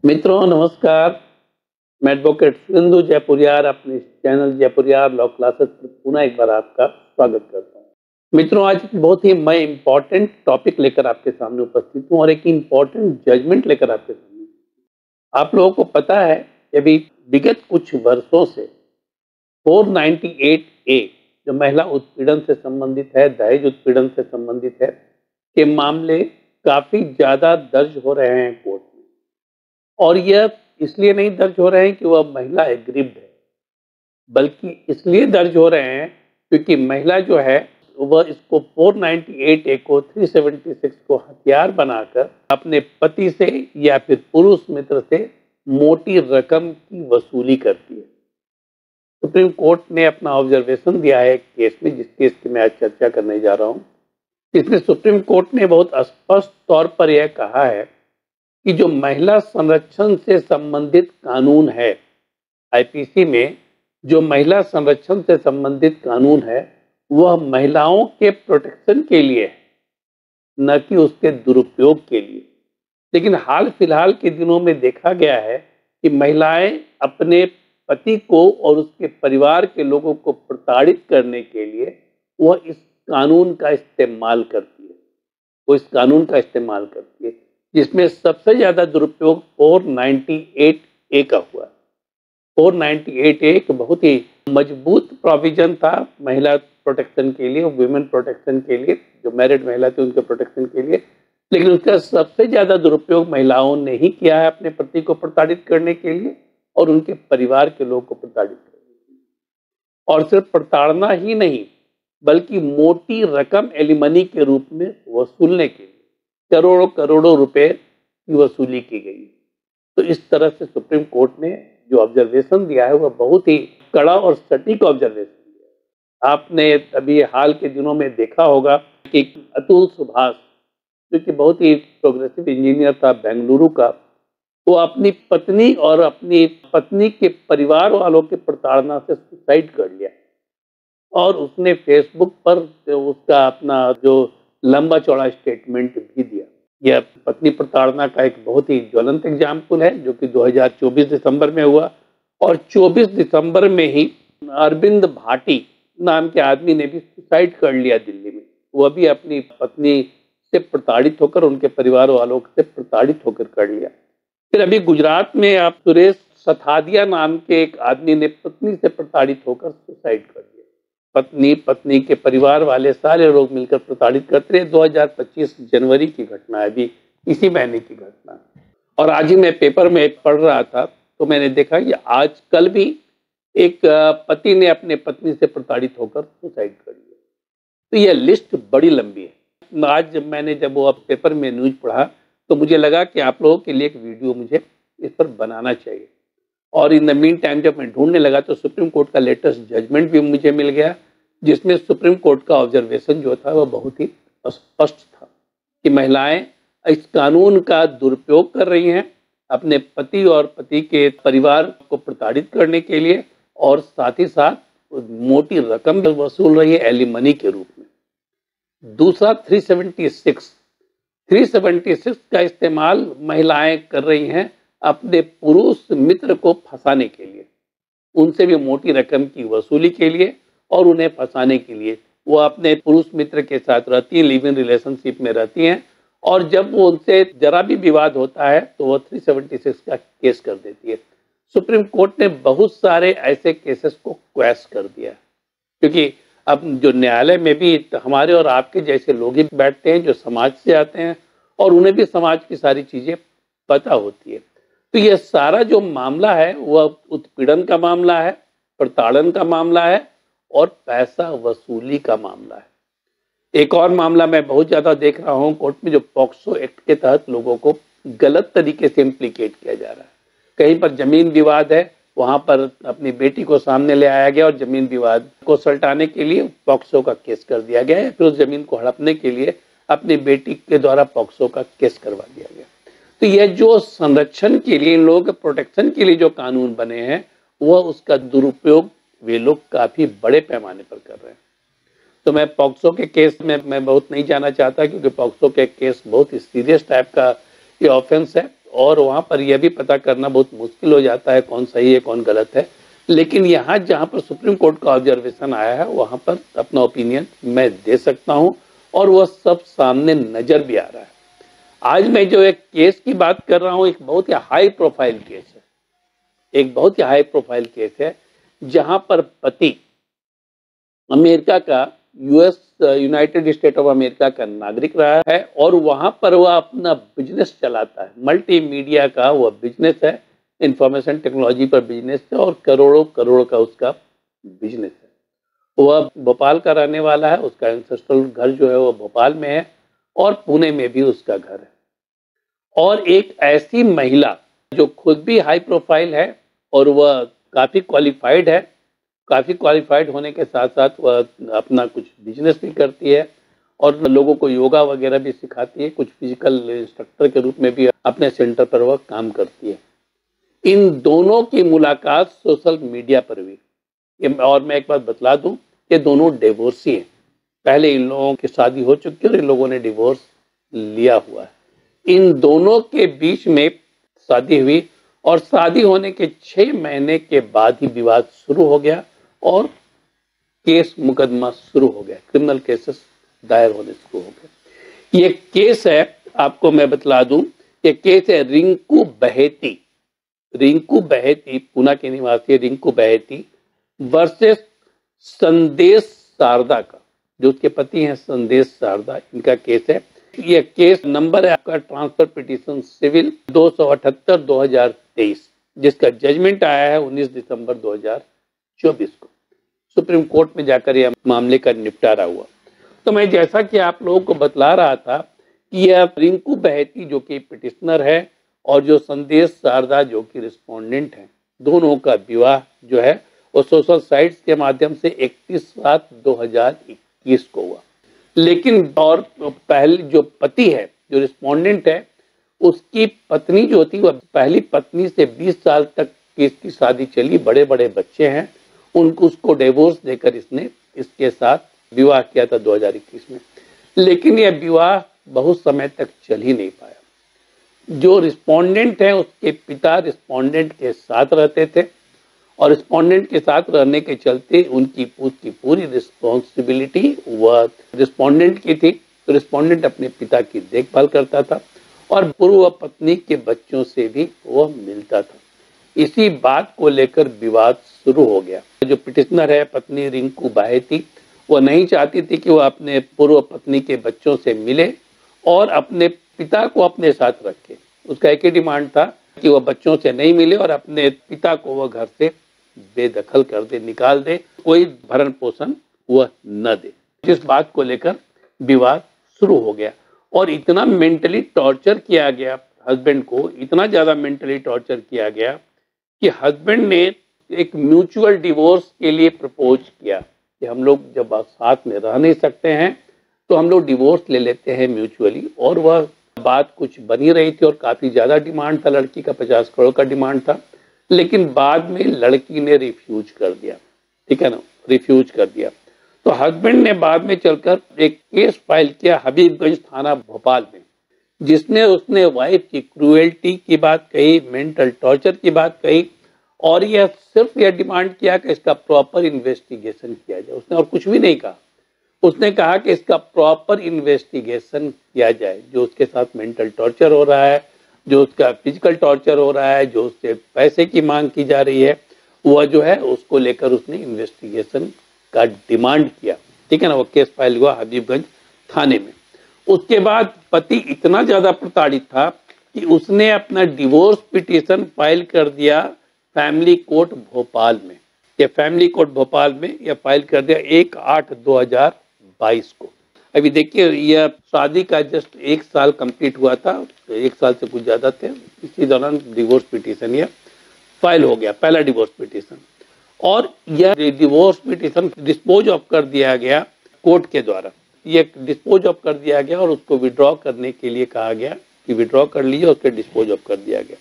मित्रों नमस्कार। मैं एडवोकेट सिंधु जयपुरियार अपने चैनल जयपुरियार लॉ क्लासेस पर पुनः एक बार आपका स्वागत करता हूं। मित्रों, आज बहुत ही मैं इम्पोर्टेंट टॉपिक लेकर आपके सामने उपस्थित हूं और एक इम्पोर्टेंट जजमेंट लेकर आपके सामने। आप लोगों को पता है कि अभी विगत कुछ वर्षों से 498A जो महिला उत्पीड़न से संबंधित है, दहेज उत्पीड़न से संबंधित है के मामले काफी ज्यादा दर्ज हो रहे हैं कोर्ट में। और यह इसलिए नहीं दर्ज हो रहे हैं कि वह महिला एग्रीव्ड है, बल्कि इसलिए दर्ज हो रहे हैं क्योंकि महिला जो है वह इसको 498A को 376 को हथियार बनाकर अपने पति से या फिर पुरुष मित्र से मोटी रकम की वसूली करती है। सुप्रीम कोर्ट ने अपना ऑब्जर्वेशन दिया है एक केस में, जिस केस की मैं आज चर्चा करने जा रहा हूं। इसमें सुप्रीम कोर्ट ने बहुत स्पष्ट तौर पर यह कहा है कि जो महिला संरक्षण से संबंधित कानून है, आईपीसी में जो महिला संरक्षण से संबंधित कानून है वह महिलाओं के प्रोटेक्शन के लिए है, न कि उसके दुरुपयोग के लिए। लेकिन हाल फिलहाल के दिनों में देखा गया है कि महिलाएं अपने पति को और उसके परिवार के लोगों को प्रताड़ित करने के लिए वह इस कानून का इस्तेमाल करती है। वो इस कानून का इस्तेमाल करती है, जिसमें सबसे ज्यादा दुरुपयोग 498A का हुआ। 498A एक बहुत ही मजबूत प्रोविजन था महिला प्रोटेक्शन के लिए, वुमेन प्रोटेक्शन के लिए, जो मैरिड महिला थी उनके प्रोटेक्शन के लिए। लेकिन उसका सबसे ज्यादा दुरुपयोग महिलाओं ने ही किया है अपने पति को प्रताड़ित करने के लिए और उनके परिवार के लोगों को प्रताड़ित करने के लिए। और सिर्फ प्रताड़ना ही नहीं, बल्कि मोटी रकम एलिमनी के रूप में वसूलने के लिए करोड़ों करोड़ों रुपए की वसूली की गई। तो इस तरह से सुप्रीम कोर्ट ने जो ऑब्जर्वेशन दिया है वह बहुत ही कड़ा और सटीक ऑब्जर्वेशन दिया है। आपने अभी हाल के दिनों में देखा होगा कि अतुल सुभाष, जो कि बहुत ही प्रोग्रेसिव इंजीनियर था बेंगलुरु का, वो अपनी पत्नी और अपनी पत्नी के परिवार वालों के प्रताड़ना से सुसाइड कर लिया और उसने फेसबुक पर उसका अपना जो लंबा चौड़ा स्टेटमेंट भी दिया। यह पत्नी प्रताड़ना का एक बहुत ही ज्वलंत एग्जाम्पल है, जो कि 2024 दिसंबर में हुआ। और 24 दिसंबर में ही अरविंद भाटी नाम के आदमी ने भी सुसाइड कर लिया दिल्ली में। वह भी अपनी पत्नी से प्रताड़ित होकर, उनके परिवार वालों से प्रताड़ित होकर कर लिया। फिर अभी गुजरात में आप सुरेश सथादिया नाम के एक आदमी ने पत्नी से प्रताड़ित होकर सुसाइड कर लिया। पत्नी के परिवार वाले सारे लोग मिलकर प्रताड़ित करते रहे। 2025 जनवरी की घटना है, अभी इसी महीने की घटना है। और आज ही मैं पेपर में पढ़ रहा था तो मैंने देखा कि आज कल भी एक पति ने अपने पत्नी से प्रताड़ित होकर सुसाइड कर लिया। तो यह लिस्ट बड़ी लंबी है। आज मैंने जब वो पेपर में न्यूज पढ़ा तो मुझे लगा कि आप लोगों के लिए एक वीडियो मुझे इस पर बनाना चाहिए। और इन द मीन टाइम जब मैं ढूंढने लगा तो सुप्रीम कोर्ट का लेटेस्ट जजमेंट भी मुझे मिल गया, जिसमें सुप्रीम कोर्ट का ऑब्जर्वेशन जो था वह बहुत ही स्पष्ट था कि महिलाएं इस कानून का दुरुपयोग कर रही हैं अपने पति और पति के परिवार को प्रताड़ित करने के लिए, और साथ ही साथ मोटी रकम वसूल रही है एलिमनी के रूप में। दूसरा 376 का इस्तेमाल महिलाएं कर रही हैं अपने पुरुष मित्र को फंसाने के लिए, उनसे भी मोटी रकम की वसूली के लिए और उन्हें फंसाने के लिए। वो अपने पुरुष मित्र के साथ रहती हैं, लिव इन रिलेशनशिप में रहती हैं, और जब वो उनसे जरा भी विवाद होता है तो वो 376 का केस कर देती है। सुप्रीम कोर्ट ने बहुत सारे ऐसे केसेस को क्वैश कर दिया, क्योंकि अब जो न्यायालय में भी हमारे और आपके जैसे लोग ही बैठते हैं जो समाज से आते हैं और उन्हें भी समाज की सारी चीजें पता होती है। तो यह सारा जो मामला है वह उत्पीड़न का मामला है, प्रताड़न का मामला है और पैसा वसूली का मामला है। एक और मामला मैं बहुत ज्यादा देख रहा हूं कोर्ट में, जो पॉक्सो एक्ट के तहत लोगों को गलत तरीके से इम्प्लीकेट किया जा रहा है। कहीं पर जमीन विवाद है, वहां पर अपनी बेटी को सामने ले आया गया और जमीन विवाद को सलटाने के लिए पॉक्सो का केस कर दिया गया है। फिर उस जमीन को हड़पने के लिए अपनी बेटी के द्वारा पॉक्सो का केस करवा दिया गया। तो यह जो संरक्षण के लिए, इन लोगों के प्रोटेक्शन के लिए जो कानून बने हैं, वह उसका दुरुपयोग वे लोग काफी बड़े पैमाने पर कर रहे हैं। तो मैं पॉक्सो के केस में मैं बहुत नहीं जाना चाहता, क्योंकि पॉक्सो के केस बहुत ही सीरियस टाइप का ये ऑफेंस है और वहाँ पर यह भी पता करना बहुत मुश्किल हो जाता है कौन सही है कौन गलत है। लेकिन यहाँ जहाँ पर सुप्रीम कोर्ट का ऑब्जर्वेशन आया है वहाँ पर अपना ओपिनियन मैं दे सकता हूँ और वह सब सामने नजर भी आ रहा है। आज मैं जो एक केस की बात कर रहा हूँ एक बहुत ही हाई प्रोफाइल केस है, एक बहुत ही हाई प्रोफाइल केस है जहाँ पर पति अमेरिका का यूनाइटेड स्टेट ऑफ अमेरिका का नागरिक रहा है और वहां पर वह अपना बिजनेस चलाता है, मल्टीमीडिया का वह बिजनेस है, इंफॉर्मेशन टेक्नोलॉजी पर बिजनेस है और करोड़ों करोड़ का उसका बिजनेस है। वह भोपाल का रहने वाला है, उसका एंसेस्ट्रल घर जो है वह भोपाल में है और पुणे में भी उसका घर है। और एक ऐसी महिला जो खुद भी हाई प्रोफाइल है और वह काफ़ी क्वालिफाइड है, काफ़ी क्वालिफाइड होने के साथ साथ वह अपना कुछ बिजनेस भी करती है और लोगों को योगा वगैरह भी सिखाती है, कुछ फिजिकल इंस्ट्रक्टर के रूप में भी अपने सेंटर पर वह काम करती है। इन दोनों की मुलाकात सोशल मीडिया पर हुई और मैं एक बात बतला दूं कि दोनों डिवोर्सी हैं। पहले इन लोगों की शादी हो चुकी है और इन लोगों ने डिवोर्स लिया हुआ है। इन दोनों के बीच में शादी हुई और शादी होने के 6 महीने के बाद ही विवाद शुरू हो गया और केस मुकदमा शुरू हो गया, क्रिमिनल केसेस दायर होने शुरू हो गए। ये केस है, आपको मैं बतला दूं, ये केस है रिंकू बहेती, रिंकू बहेती पुणे के निवासी रिंकू बहेती वर्सेस संदेश शारदा का, जो उसके पति हैं संदेश शारदा, इनका केस है। ये केस नंबर है आपका ट्रांसफर पिटीशन सिविल 278/2023, जिसका जजमेंट आया है 19 दिसंबर 2024 को। सुप्रीम कोर्ट में जाकर यह मामले का निपटारा हुआ। तो मैं जैसा कि आप लोगों को बतला रहा था कि यह रिंकू बहेती जो कि पिटिशनर है और जो संदेश शारदा जो कि रिस्पोंडेंट है, दोनों का विवाह जो है वो सोशल साइट्स के माध्यम से 31/7/2021 को हुआ। लेकिन और पहले जो पति है, जो रिस्पोंडेंट है, उसकी पत्नी जो थी वह पहली पत्नी से 20 साल तक की इसकी शादी चली, बड़े बड़े बच्चे हैं, उनको उसको डिवोर्स देकर इसने इसके साथ विवाह किया था 2021 में। लेकिन यह विवाह बहुत समय तक चल ही नहीं पाया। जो रिस्पोंडेंट है उसके पिता रिस्पोंडेंट के साथ रहते थे और रिस्पोंडेंट के साथ रहने के चलते उनकी पूरी रिस्पॉन्सिबिलिटी वह रिस्पोंडेंट की थी। तो रिस्पोंडेंट अपने पिता की देखभाल करता था और पूर्व पत्नी के बच्चों से भी वह मिलता था। इसी बात को लेकर विवाद शुरू हो गया। जो पिटिशनर है पत्नी रिंकू बहेती, वह नहीं चाहती थी कि वह अपने पूर्व पत्नी के बच्चों से मिले और अपने पिता को अपने साथ रखे। उसका एक ही डिमांड था कि वह बच्चों से नहीं मिले और अपने पिता को वह घर से बेदखल कर दे, निकाल दे, कोई भरण पोषण वह न दे। जिस बात को लेकर विवाद शुरू हो गया और इतना मेंटली टॉर्चर किया गया हस्बैंड को, इतना ज्यादा मेंटली टॉर्चर किया गया कि हस्बैंड ने एक म्यूचुअल डिवोर्स के लिए प्रपोज किया कि हम लोग जब साथ में रह नहीं सकते हैं तो हम लोग डिवोर्स ले लेते हैं म्यूचुअली। और वह बात कुछ बनी रही थी और काफी ज्यादा डिमांड था, लड़की का 50 करोड़ का डिमांड था। लेकिन बाद में लड़की ने रिफ्यूज कर दिया, ठीक है ना, रिफ्यूज कर दिया। तो हस्बैंड ने बाद में चलकर एक केस फाइल किया हबीबगंज थाना भोपाल में, जिसने उसने वाइफ की क्रूएल्टी की बात कही, मेंटल टॉर्चर की बात कही और यह सिर्फ यह डिमांड किया कि इसका प्रॉपर इन्वेस्टिगेशन किया जाए। उसने और कुछ भी नहीं कहा। उसने कहा कि इसका प्रॉपर इन्वेस्टिगेशन किया जाए, जो उसके साथ मेंटल टॉर्चर हो रहा है, जो उसका फिजिकल टॉर्चर हो रहा है, जो उससे पैसे की मांग की जा रही है, वह जो है उसको लेकर उसने इन्वेस्टिगेशन का डिमांड किया, ठीक है ना। वो केस फाइल हुआ हबीबगंज थाने में। उसके बाद पति इतना ज्यादा प्रताड़ित था कि उसने अपना डिवोर्स पिटीशन फाइल कर दिया फैमिली कोर्ट भोपाल में। ये फैमिली कोर्ट भोपाल में यह फाइल कर दिया 1/8/2022 को। अभी देखिए यह शादी का जस्ट 1 साल कंप्लीट हुआ था, 1 साल से कुछ ज्यादा थे। इसी दौरान डिवोर्स पिटीशन यह फाइल हो गया, पहला डिवोर्स पिटीशन। और यह डिवोर्स पिटीशन डिस्पोज ऑफ कर दिया गया कोर्ट के द्वारा। ये डिस्पोज ऑफ कर दिया गया और उसको विड्रॉ करने के लिए कहा गया कि विड्रॉ कर लीजिए, उसके डिस्पोज ऑफ कर दिया गया।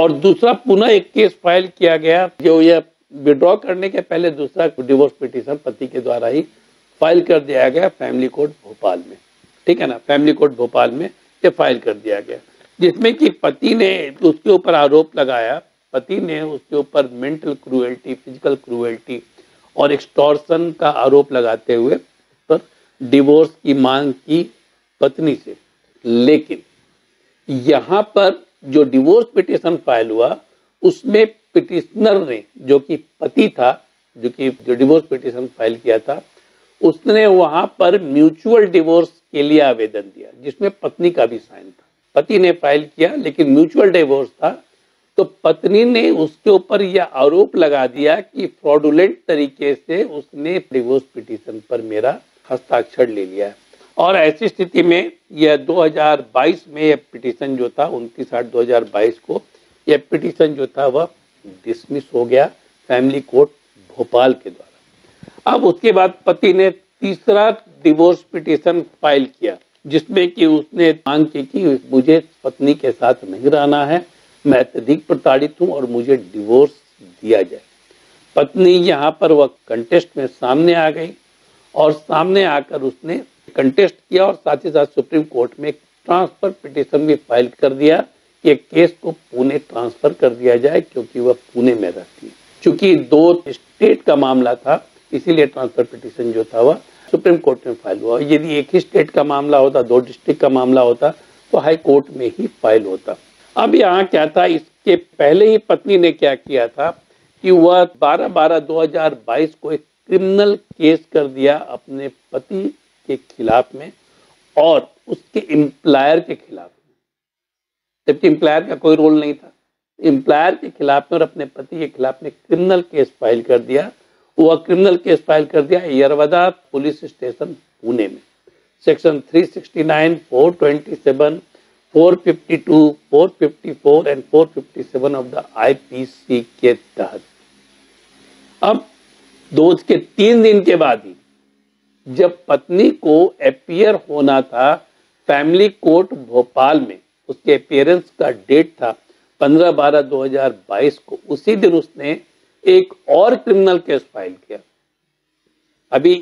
और दूसरा पुनः एक केस फाइल किया गया, जो यह विड्रॉ करने के पहले दूसरा डिवोर्स पिटीशन पति के द्वारा ही फाइल कर दिया गया फैमिली कोर्ट भोपाल में, ठीक है ना। फैमिली कोर्ट भोपाल में ये फाइल कर दिया गया। जिसमें कि पति ने उसके ऊपर आरोप लगाया, पति ने उसके ऊपर मेंटल क्रूएल्टी, फिजिकल क्रूएल्टी और एक्सटॉर्शन का आरोप लगाते हुए पर डिवोर्स की मांग की पत्नी से। लेकिन यहाँ पर जो डिवोर्स पिटीशन फाइल हुआ उसमें पिटिशनर ने, जो कि पति था, जो डिवोर्स पिटीशन फाइल किया था, उसने वहां पर म्यूचुअल डिवोर्स के लिए आवेदन दिया, जिसमें पत्नी का भी साइन था। पति ने फाइल किया लेकिन म्यूचुअल डिवोर्स था, तो पत्नी ने उसके ऊपर यह आरोप लगा दिया कि फ्रॉडुलेंट तरीके से उसने डिवोर्स पिटीशन पर मेरा हस्ताक्षर ले लिया है। और ऐसी स्थिति में यह 2022 में यह पिटीशन जो था 29/8/2022 को यह पिटीशन जो था वह डिसमिस हो गया फैमिली कोर्ट भोपाल के द्वारा। अब उसके बाद पति ने तीसरा डिवोर्स पिटीशन फाइल किया, जिसमें कि उसने मांग की कि मुझे पत्नी के साथ नहीं रहना है, मैं अत्यधिक प्रताड़ित हूं और मुझे डिवोर्स दिया जाए। पत्नी यहाँ पर वह कंटेस्ट में सामने आ गई और सामने आकर उसने कंटेस्ट किया और साथ ही साथ सुप्रीम कोर्ट में एक ट्रांसफर पिटीशन भी फाइल कर दिया कि केस को पुणे ट्रांसफर कर दिया जाए, क्योंकि वह पुणे में रहती है। चूंकि 2 स्टेट का मामला था, इसीलिए ट्रांसफर पिटीशन जो था वह सुप्रीम कोर्ट में फाइल हुआ। यदि एक ही स्टेट का मामला होता, 2 डिस्ट्रिक्ट का मामला होता, तो हाई कोर्ट में ही फाइल होता। अब यहाँ क्या था, इसके पहले ही पत्नी ने क्या किया था कि वह 12/12/2022 को एक क्रिमिनल केस कर दिया अपने पति के खिलाफ में और उसके एम्प्लॉयर के खिलाफ में, जबकि एम्प्लॉयर का कोई रोल नहीं था। एम्प्लॉयर के खिलाफ में और अपने पति के खिलाफ में क्रिमिनल केस फाइल कर दिया। वह क्रिमिनल केस फाइल कर दिया यरवदा पुलिस स्टेशन पुणे में, section 369, 427, 452, 454 and 457 of the IPC के तहत। अब 3 दिन के बाद ही जब पत्नी को अपीयर होना था फैमिली कोर्ट भोपाल में, उसके अपीयरेंस का डेट था 15/12/2022 को, उसी दिन उसने एक और क्रिमिनल केस फाइल किया। अभी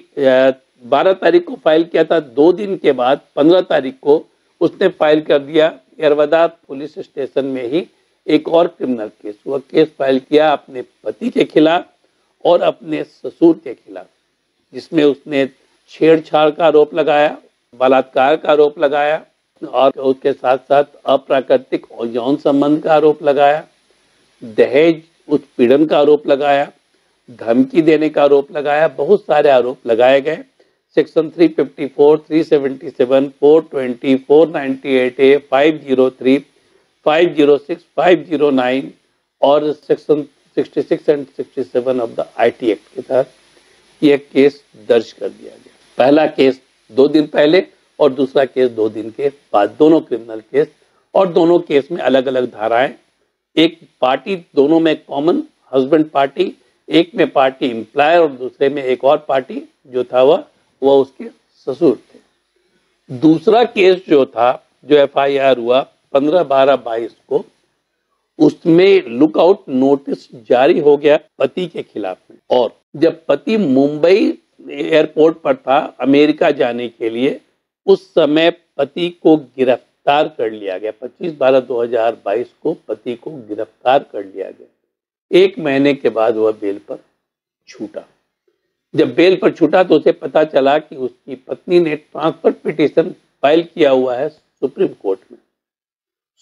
12 तारीख को फाइल किया था, 2 दिन के बाद 15 तारीख को उसने फाइल कर दिया यरवदा पुलिस स्टेशन में ही एक और क्रिमिनल केस। वह केस फाइल किया अपने पति के खिलाफ और अपने ससुर के खिलाफ, जिसमें उसने छेड़छाड़ का आरोप लगाया, बलात्कार का आरोप लगाया और उसके साथ साथ अप्राकृतिक और यौन संबंध का आरोप लगाया, दहेज उत्पीड़न का आरोप लगाया, धमकी देने का आरोप लगाया। बहुत सारे आरोप लगाए गए। सेक्शन 354, 377, 420, 498A, 503, 506, 509 और section 66 and 67 of the IT act के तहत यह केस दर्ज कर दिया गया। पहला केस 2 दिन पहले और दूसरा केस 2 दिन के बाद, दोनों क्रिमिनल केस, और दोनों केस में अलग अलग धाराएं। एक पार्टी, दोनों में कॉमन हस्बैंड पार्टी, एक में पार्टी एम्प्लॉयर और दूसरे में एक और पार्टी जो था वह उसके ससुर थे। दूसरा केस जो था, जो एफआईआर हुआ 15/12/22 को, उसमें लुकआउट नोटिस जारी हो गया पति के खिलाफ में। और जब पति मुंबई एयरपोर्ट पर था अमेरिका जाने के लिए, उस समय पति को गिरफ्तार कर लिया गया। 25/12/2022 को पति को गिरफ्तार कर लिया गया। 1 महीने के बाद वह बेल पर छूटा। जब बेल पर छूटा तो उसे पता चला कि उसकी पत्नी ने ट्रांसफर पिटीशन फाइल किया हुआ है सुप्रीम कोर्ट में।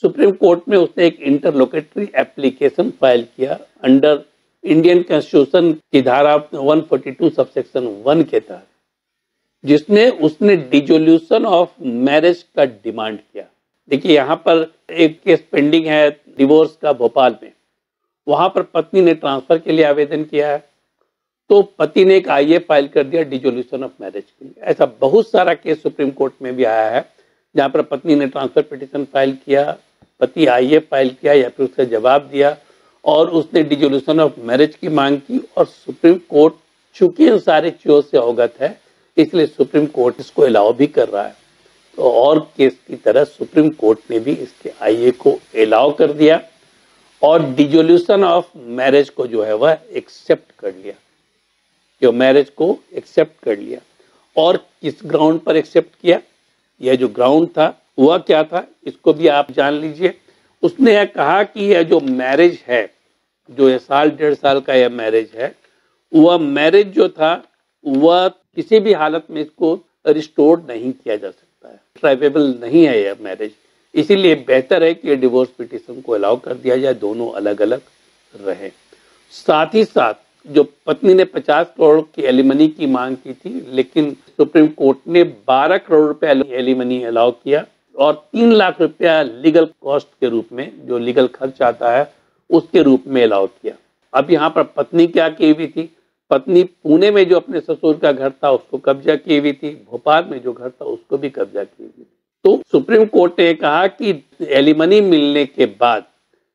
सुप्रीम कोर्ट में उसने एक इंटरलोकेटरी एप्लीकेशन फाइल किया अंडर इंडियन कॉन्स्टिट्यूशन की धारा 142 सबसेक्शन 1 के तहत, जिसमें उसने डिसोल्यूशन ऑफ मैरिज का डिमांड किया। देखिए, यहाँ पर एक केस पेंडिंग है डिवोर्स का भोपाल में, वहां पर पत्नी ने ट्रांसफर के लिए आवेदन किया है, तो पति ने एक आईए फाइल कर दिया डिसोल्यूशन ऑफ मैरिज के लिए। ऐसा बहुत सारा केस सुप्रीम कोर्ट में भी आया है जहां पर पत्नी ने ट्रांसफर पिटीशन फाइल किया, पति आईए फाइल किया या फिर उसका जवाब दिया और उसने डिसोल्यूशन ऑफ मैरिज की मांग की, और सुप्रीम कोर्ट चूंकि इन सारे चीजों से अवगत है इसलिए सुप्रीम कोर्ट इसको अलाउ भी कर रहा है। तो और केस की तरह सुप्रीम कोर्ट ने भी इसके आईए को अलाउ कर दिया और डिसोल्यूशन ऑफ मैरिज को जो है वह एक्सेप्ट कर लिया, जो मैरिज को एक्सेप्ट कर लिया। और किस ग्राउंड पर एक्सेप्ट किया? यह जो ग्राउंड था वह क्या था, इसको भी आप जान लीजिए। उसने यह कहा कि यह जो मैरिज है, जो ये साल 1.5 साल का यह मैरिज है, वह मैरिज जो था वह किसी भी हालत में इसको रिस्टोर नहीं किया जा सकता है, ट्राइवेबल नहीं है यह मैरिज। इसीलिए बेहतर है कि ये डिवोर्स पिटीशन को अलाउ कर दिया जाए, दोनों अलग अलग रहे। साथ ही साथ जो पत्नी ने 50 करोड़ की एलिमनी की मांग की थी, लेकिन सुप्रीम कोर्ट ने 12 करोड़ रुपए एलिमनी अलाउ किया और 3 लाख रुपया लीगल कॉस्ट के रूप में, जो लीगल खर्च आता है उसके रूप में अलाउ किया। अब यहाँ पर पत्नी क्या की हुई थी, पत्नी पुणे में जो अपने ससुर का घर था उसको कब्जा की हुई थी, भोपाल में जो घर था उसको भी कब्जा की हुई थी। तो सुप्रीम कोर्ट ने कहा कि एलिमनी मिलने के बाद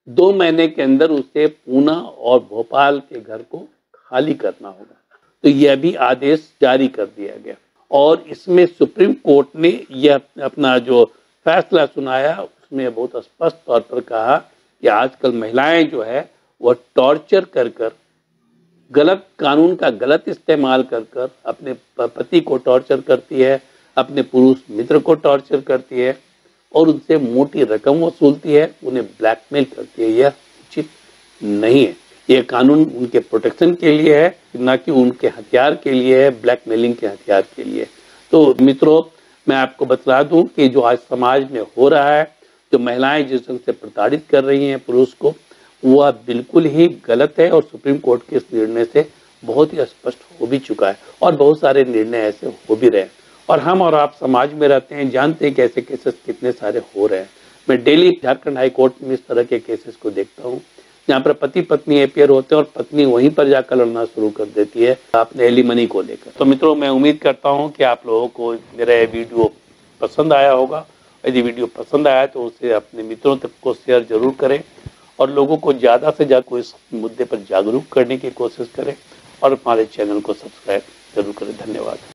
2 महीने के अंदर उसे पूना और भोपाल के घर को खाली करना होगा। तो यह भी आदेश जारी कर दिया गया और इसमें सुप्रीम कोर्ट ने यह अपना जो फैसला सुनाया उसमें बहुत स्पष्ट तौर पर कहा कि आजकल महिलाएं जो है वह टॉर्चर कर कर, गलत कानून का गलत इस्तेमाल कर कर अपने पति को टॉर्चर करती है, अपने पुरुष मित्र को टॉर्चर करती है और उनसे मोटी रकम वसूलती है, उन्हें ब्लैकमेल करती है। यह उचित नहीं है। यह कानून उनके प्रोटेक्शन के लिए है, ना कि उनके हथियार के लिए है, ब्लैकमेलिंग के हथियार के लिए। तो मित्रों, मैं आपको बतला दूं कि जो आज समाज में हो रहा है, जो महिलाएं जिस ढंग से प्रताड़ित कर रही हैं पुरुष को, वह बिल्कुल ही गलत है और सुप्रीम कोर्ट के इस निर्णय से बहुत ही स्पष्ट हो भी चुका है और बहुत सारे निर्णय ऐसे हो भी रहे हैं। और हम और आप समाज में रहते हैं, जानते हैं कि ऐसे केसेस कितने सारे हो रहे हैं। मैं डेली झारखंड हाई कोर्ट में इस तरह के केसेस को देखता हूँ, जहाँ पर पति पत्नी अपियर होते हैं और पत्नी वहीं पर जाकर लड़ना शुरू कर देती है अपने एलिमनी को लेकर। तो मित्रों, मैं उम्मीद करता हूँ कि आप लोगों को मेरा ये वीडियो पसंद आया होगा। यदि वीडियो पसंद आया तो उसे अपने मित्रों तक को शेयर जरूर करें और लोगों को ज़्यादा से ज़्यादा इस मुद्दे पर जागरूक करने की कोशिश करें और हमारे चैनल को सब्सक्राइब जरूर करें। धन्यवाद।